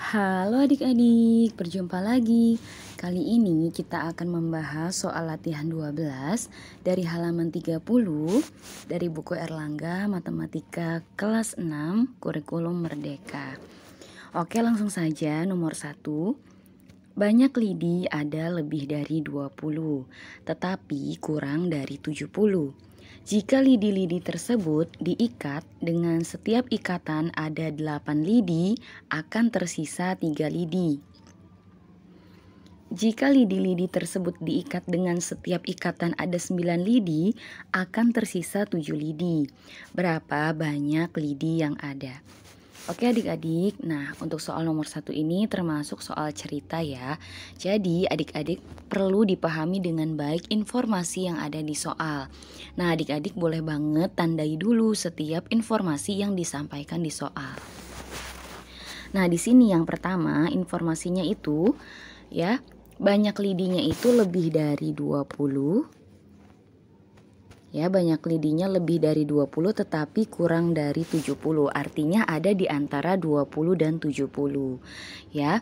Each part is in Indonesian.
Halo adik-adik, berjumpa lagi. Kali ini kita akan membahas soal latihan 12 dari halaman 30 dari buku Erlangga Matematika kelas 6 Kurikulum Merdeka. Oke, langsung saja nomor 1. Banyak lidi ada lebih dari 20, tetapi kurang dari 70. Jika lidi-lidi tersebut diikat, dengan setiap ikatan ada 8 lidi, akan tersisa 3 lidi. Jika lidi-lidi tersebut diikat dengan setiap ikatan ada 9 lidi, akan tersisa 7 lidi. Berapa banyak lidi yang ada? Oke adik-adik, nah untuk soal nomor 1 ini termasuk soal cerita ya. Jadi adik-adik perlu dipahami dengan baik informasi yang ada di soal. Nah adik-adik boleh banget tandai dulu setiap informasi yang disampaikan di soal. Nah di sini yang pertama informasinya itu ya, banyak lidinya itu lebih dari 20. Ya, banyak lidinya lebih dari 20 tetapi kurang dari 70. Artinya ada di antara 20 dan 70. Ya.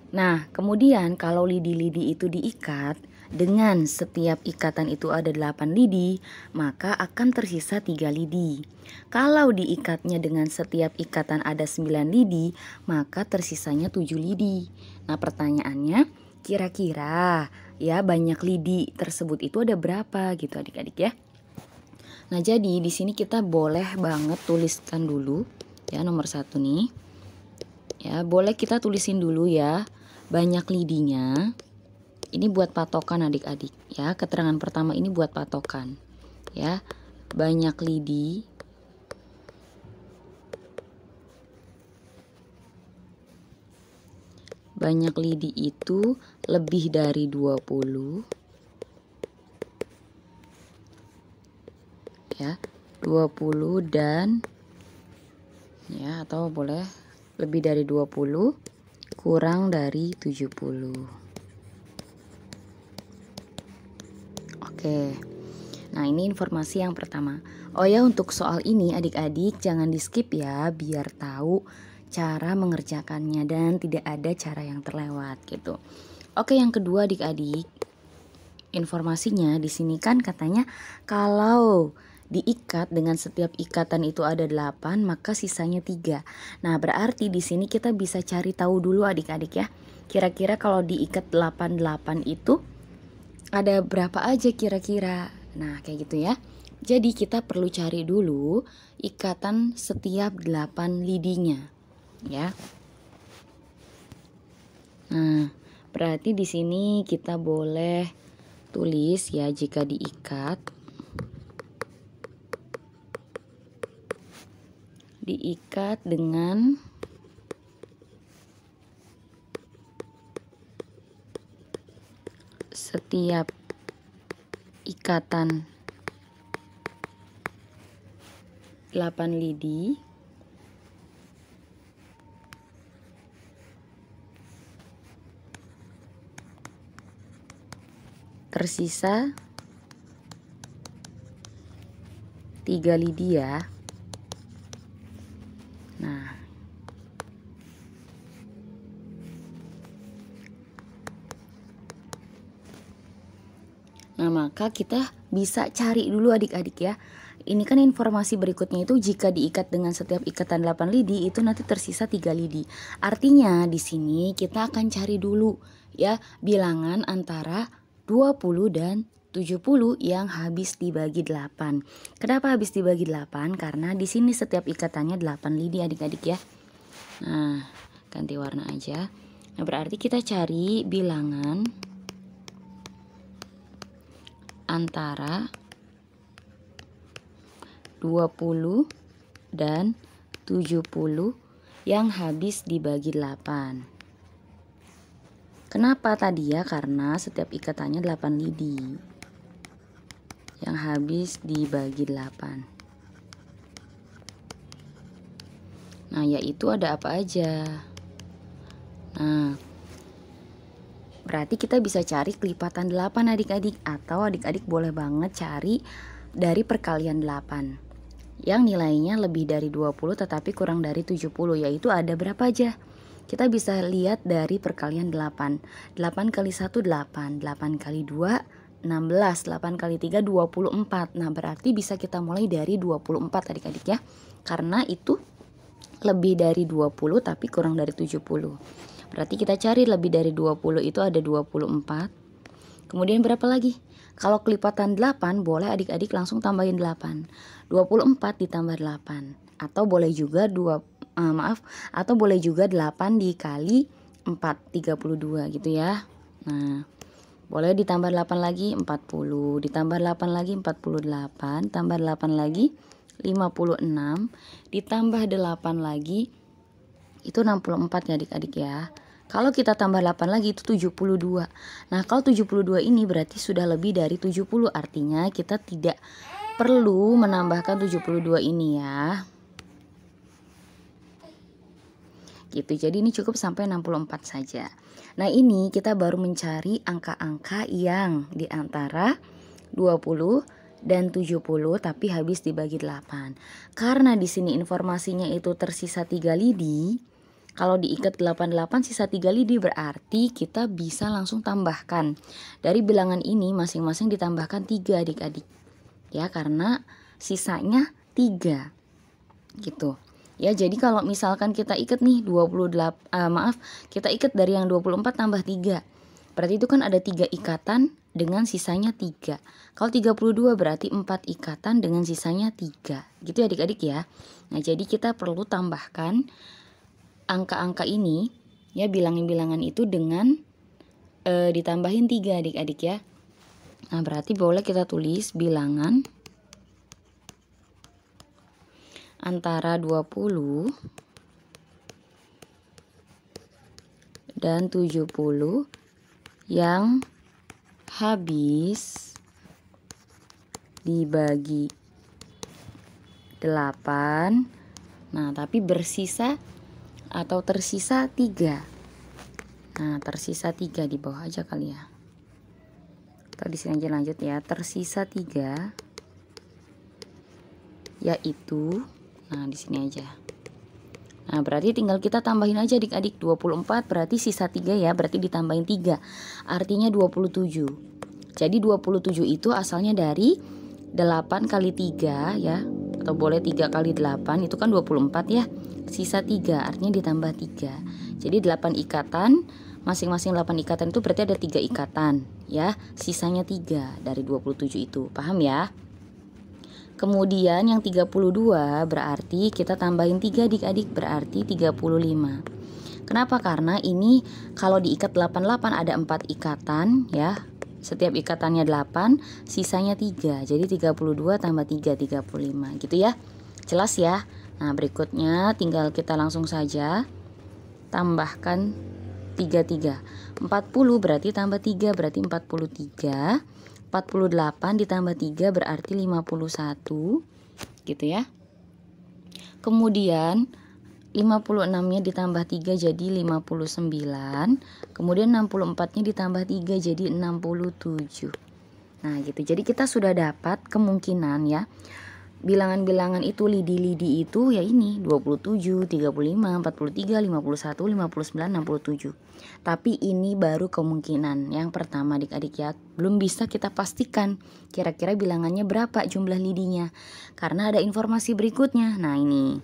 Nah, kemudian kalau lidi-lidi itu diikat, dengan setiap ikatan itu ada 8 lidi, maka akan tersisa 3 lidi. Kalau diikatnya dengan setiap ikatan ada 9 lidi, maka tersisanya 7 lidi. Nah, pertanyaannya, kira-kira ya banyak lidi tersebut itu ada berapa gitu adik-adik ya? Nah jadi di sini kita boleh banget tuliskan dulu ya nomor 1 nih. Ya boleh kita tulisin dulu ya banyak lidinya. Ini buat patokan adik-adik ya. Keterangan pertama ini buat patokan ya. Banyak lidi. Banyak lidi itu lebih dari 20. Ya 20 dan ya atau boleh lebih dari 20 kurang dari 70. Oke, nah ini informasi yang pertama. Oh ya, untuk soal ini adik-adik jangan di skip ya, biar tahu cara mengerjakannya dan tidak ada cara yang terlewat gitu. Oke, yang kedua adik-adik, informasinya di sini kan katanya kalau diikat dengan setiap ikatan itu ada 8, maka sisanya 3. Nah, berarti di sini kita bisa cari tahu dulu adik-adik ya. Kira-kira kalau diikat 8 itu ada berapa aja kira-kira. Nah, kayak gitu ya. Jadi kita perlu cari dulu ikatan setiap 8 lidinya, ya. Nah, berarti di sini kita boleh tulis ya jika diikat dengan setiap ikatan 8 lidi tersisa 3 lidi ya. Nah, maka kita bisa cari dulu adik-adik ya. Ini kan informasi berikutnya itu jika diikat dengan setiap ikatan 8 lidi itu nanti tersisa 3 lidi. Artinya di sini kita akan cari dulu ya bilangan antara 20 dan 70 yang habis dibagi 8. Kenapa habis dibagi 8? Karena di sini setiap ikatannya 8 lidi adik-adik ya. Nah, ganti warna aja. Nah, berarti kita cari bilangan antara 20 dan 70 yang habis dibagi 8. Kenapa tadi ya? Karena setiap ikatannya 8 lidi yang habis dibagi 8. Nah, yaitu ada apa aja? Nah, berarti kita bisa cari kelipatan 8 adik-adik, atau adik-adik boleh banget cari dari perkalian 8 yang nilainya lebih dari 20 tetapi kurang dari 70, yaitu ada berapa aja? Kita bisa lihat dari perkalian 8. 8 kali 1 8, 8 kali 2 16, 8 kali 3 24. Nah, berarti bisa kita mulai dari 24 adik-adik ya. Karena itu lebih dari 20 tapi kurang dari 70. Berarti kita cari lebih dari 20 itu ada 24. Kemudian berapa lagi? Kalau kelipatan 8 boleh adik-adik langsung tambahin 8. 24 ditambah 8. Atau boleh juga atau boleh juga 8 dikali 4, 32 gitu ya. Nah, boleh ditambah 8 lagi 40, ditambah 8 lagi 48, tambah 8 lagi 56, ditambah 8 lagi itu 64 ya adik-adik ya. Kalau kita tambah 8 lagi itu 72. Nah, kalau 72 ini berarti sudah lebih dari 70, artinya kita tidak perlu menambahkan 72 ini ya. Gitu. Jadi ini cukup sampai 64 saja. Nah, ini kita baru mencari angka-angka yang di antara 20 dan 70 tapi habis dibagi 8. Karena di sini informasinya itu tersisa 3 lidi. Kalau diikat 88 sisa 3 lidi berarti kita bisa langsung tambahkan. Dari bilangan ini masing-masing ditambahkan 3 adik-adik. Ya, karena sisanya 3. Gitu. Ya, jadi kalau misalkan kita ikat nih kita ikat dari yang 24 tambah 3. Berarti itu kan ada 3 ikatan dengan sisanya 3. Kalau 32 berarti 4 ikatan dengan sisanya 3. Gitu ya adik-adik ya. Nah, jadi kita perlu tambahkan angka-angka ini ya, bilangan-bilangan itu dengan ditambahin 3 adik-adik ya. Nah, berarti boleh kita tulis bilangan antara 20 dan 70 yang habis dibagi 8. Nah, tapi bersisa atau tersisa 3. Nah, tersisa 3 di bawah aja kali ya. Atau di sini aja lanjut ya. Tersisa 3 yaitu, nah di sini aja. Nah, berarti tinggal kita tambahin aja adik-adik. 24 berarti sisa 3 ya, berarti ditambahin 3. Artinya 27. Jadi 27 itu asalnya dari 8 kali 3 ya. Atau boleh 3 kali 8 itu kan 24 ya. Sisa 3 artinya ditambah 3. Jadi 8 ikatan, masing-masing 8 ikatan itu berarti ada 3 ikatan ya. Sisanya 3 dari 27 itu. Paham ya? Kemudian yang 32 berarti kita tambahin 3 adik-adik, berarti 35. Kenapa? Karena ini kalau diikat 88 ada 4 ikatan ya. Setiap ikatannya 8, sisanya 3. Jadi 32 tambah 3, 35 gitu ya. Jelas ya? Nah, berikutnya tinggal kita langsung saja tambahkan 33. 40 berarti tambah 3 berarti 43. 48 ditambah 3 berarti 51 gitu ya. Kemudian 56 nya ditambah 3 jadi 59. Kemudian 64 nya ditambah 3 jadi 67. Nah gitu, jadi kita sudah dapat kemungkinan ya. Bilangan-bilangan itu, lidi-lidi itu ya ini 27, 35, 43, 51, 59, 67. Tapi ini baru kemungkinan yang pertama adik-adik ya. Belum bisa kita pastikan kira-kira bilangannya berapa jumlah lidinya. Karena ada informasi berikutnya. Nah ini,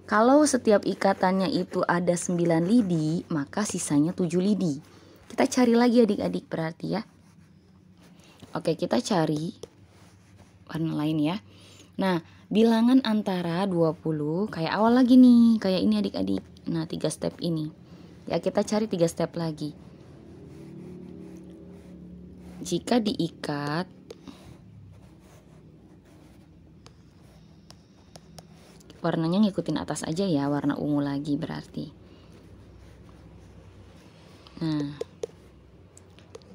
kalau setiap ikatannya itu ada 9 lidi, maka sisanya 7 lidi. Kita cari lagi adik-adik berarti ya. Oke, kita cari warna lain ya. Nah, bilangan antara 20 kayak awal lagi nih, kayak ini adik-adik. Nah, 3 step ini. Ya, kita cari 3 step lagi. Jika diikat warnanya ngikutin atas aja ya, warna ungu lagi berarti. Nah,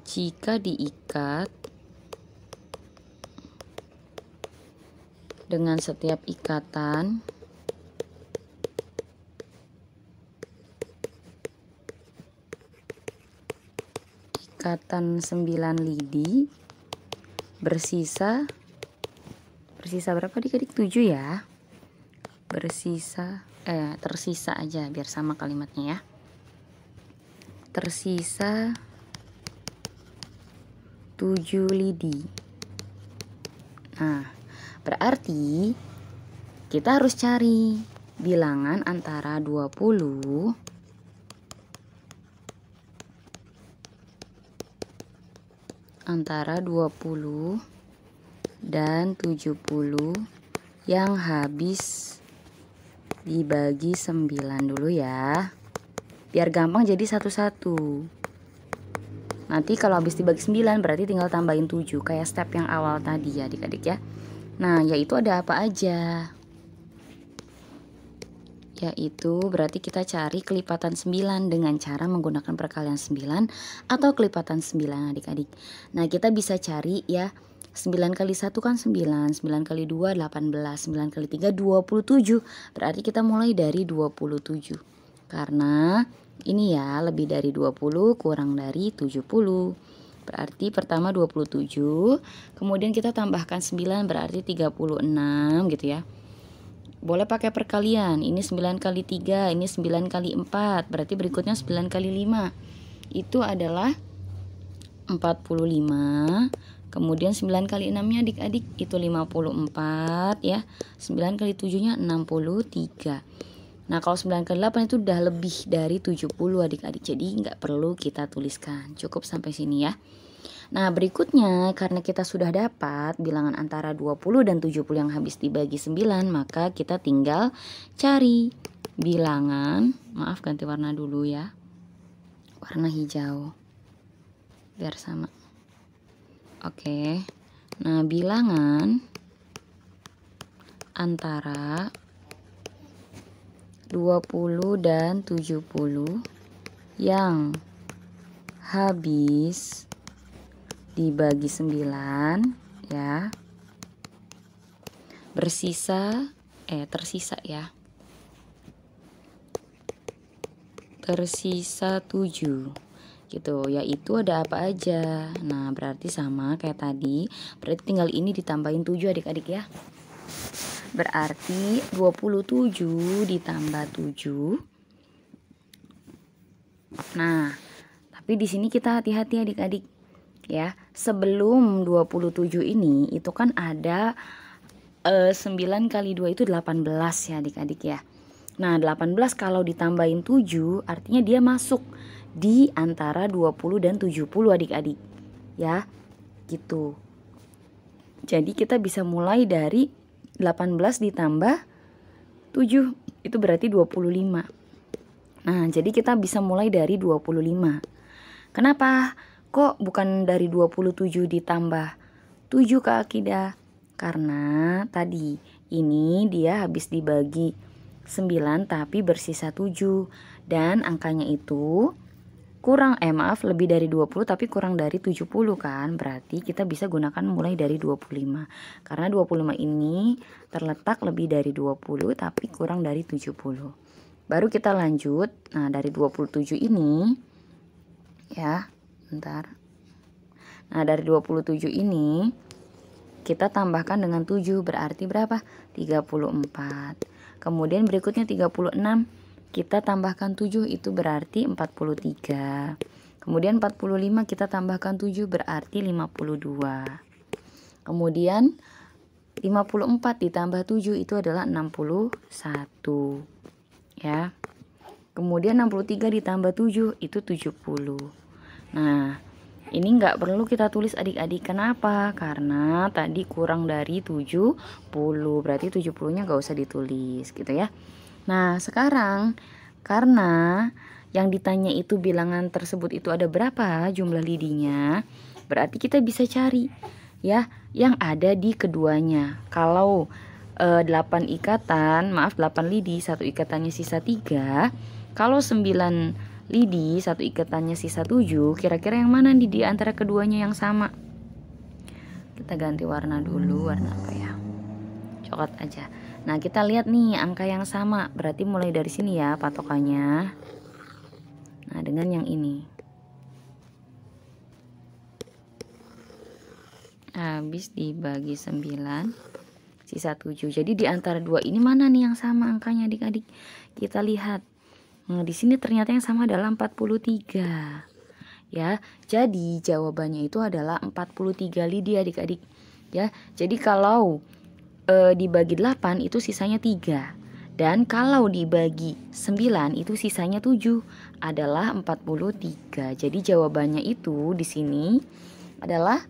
jika diikat dengan setiap ikatan ikatan 9 lidi bersisa berapa adik-adik? 7 ya. Tersisa aja biar sama kalimatnya ya. tersisa 7 lidi. Nah, berarti kita harus cari bilangan antara 20 dan 70 yang habis dibagi 9 dulu ya. Biar gampang jadi satu-satu. Nanti kalau habis dibagi 9 berarti tinggal tambahin 7 kayak step yang awal tadi ya adik-adik ya. Nah, yaitu ada apa aja? Yaitu berarti kita cari kelipatan 9 dengan cara menggunakan perkalian 9 atau kelipatan 9 adik-adik. Nah, kita bisa cari ya, 9 kali 1 kan 9, 9 kali 2 18, 9 kali 3 27. Berarti kita mulai dari 27. Karena ini ya lebih dari 20 kurang dari 70. Berarti pertama 27, kemudian kita tambahkan 9 berarti 36 gitu ya. Boleh pakai perkalian, ini 9 kali 3, ini 9 kali 4, berarti berikutnya 9 kali 5. Itu adalah 45. Kemudian 9 kali 6-nya adik-adik itu 54 ya. 9 kali 7-nya 63. Nah, kalau 9 kali 8 itu udah lebih dari 70 adik-adik. Jadi nggak perlu kita tuliskan. Cukup sampai sini ya. Nah, berikutnya karena kita sudah dapat bilangan antara 20 dan 70 yang habis dibagi 9, maka kita tinggal cari bilangan. Maaf, ganti warna dulu ya. Warna hijau. Biar sama. Oke. Nah, bilangan antara 20 dan 70 yang habis dibagi 9 ya, tersisa ya, tersisa 7 gitu, yaitu ada apa aja. Nah, berarti sama kayak tadi, berarti tinggal ini ditambahin 7 adik-adik ya. Berarti 27 ditambah 7. Nah, tapi di sini kita hati-hati adik-adik ya. Sebelum 27 ini itu kan ada 9 kali 2 itu 18 ya adik-adik ya. Nah, 18 kalau ditambahin 7 artinya dia masuk di antara 20 dan 70 adik-adik ya, gitu. Jadi kita bisa mulai dari 18 ditambah 7 itu berarti 25. Nah, jadi kita bisa mulai dari 25. Kenapa? Kok bukan dari 27 ditambah 7 Kak Akidah? Karena tadi ini dia habis dibagi 9 tapi bersisa 7 dan angkanya itu kurang lebih dari 20 tapi kurang dari 70 kan. Berarti kita bisa gunakan mulai dari 25. Karena 25 ini terletak lebih dari 20 tapi kurang dari 70. Baru kita lanjut. Nah, dari 27 ini ya, bentar. Nah, dari 27 ini kita tambahkan dengan 7 berarti berapa? 34. Kemudian berikutnya 36. Kita tambahkan 7 itu berarti 43. Kemudian 45 kita tambahkan 7 berarti 52. Kemudian 54 ditambah 7 itu adalah 61. Ya. Kemudian 63 ditambah 7 itu 70. Nah, ini nggak perlu kita tulis adik-adik. Kenapa? Karena tadi kurang dari 70. Berarti 70-nya nggak usah ditulis gitu ya. Nah, sekarang karena yang ditanya itu bilangan tersebut itu ada berapa jumlah lidinya, berarti kita bisa cari ya yang ada di keduanya. Kalau 8 lidi, satu ikatannya sisa 3. Kalau 9 lidi, satu ikatannya sisa 7. Kira-kira yang mana nih di antara keduanya yang sama? Kita ganti warna dulu, warna apa ya? Coklat aja. Nah, kita lihat nih angka yang sama, berarti mulai dari sini ya patokannya. Nah, dengan yang ini. Habis dibagi 9, sisa 7. Jadi di antara dua ini mana nih yang sama angkanya adik-adik? Kita lihat. Nah, di sini ternyata yang sama adalah 43. Ya, jadi jawabannya itu adalah 43 lidi adik-adik. Ya, jadi kalau dibagi 8 itu sisanya 3. Dan kalau dibagi 9 itu sisanya 7 adalah 43. Jadi jawabannya itu di sini adalah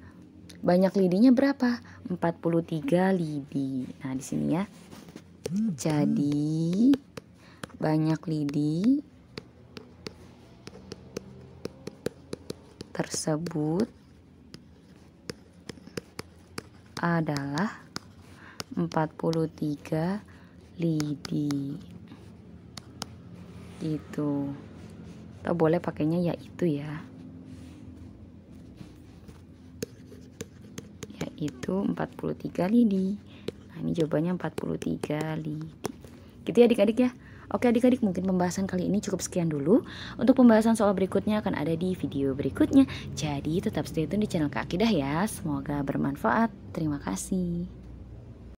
banyak lidinya berapa? 43 lidi. Nah, di sini ya. Jadi banyak lidi tersebut adalah 43 lidi. Gitu. Atau boleh pakainya yaitu ya. Yaitu 43 lidi. Nah, ini jawabannya 43 lidi. Gitu ya adik-adik ya. Oke adik-adik, mungkin pembahasan kali ini cukup sekian dulu. Untuk pembahasan soal berikutnya akan ada di video berikutnya. Jadi tetap stay tune di channel Kak Akidah ya. Semoga bermanfaat. Terima kasih.